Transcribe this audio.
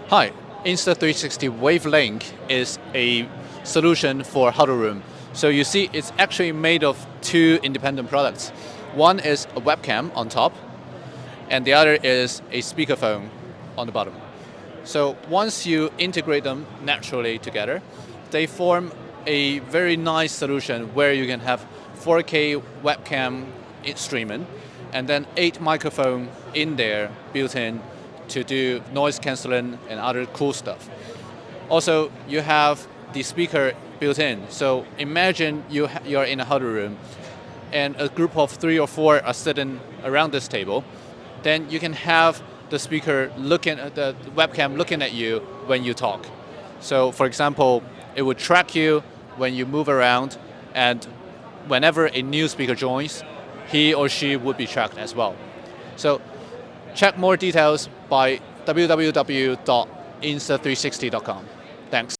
Hi, Insta360 Wavelink is a solution for huddle room. So you see it's actually made of two independent products. One is a webcam on top, and the other is a speakerphone on the bottom. So once you integrate them naturally together, they form a very nice solution where you can have 4K webcam streaming, and then 8 microphones in there built in to do noise cancelling and other cool stuff. Also, you have the speaker built in. So imagine you're in a huddle room and a group of 3 or 4 are sitting around this table. Then you can have the speaker looking at the webcam looking at you when you talk. So for example, it would track you when you move around, and whenever a new speaker joins, he or she would be tracked as well. So check more details by www.insta360.com. Thanks.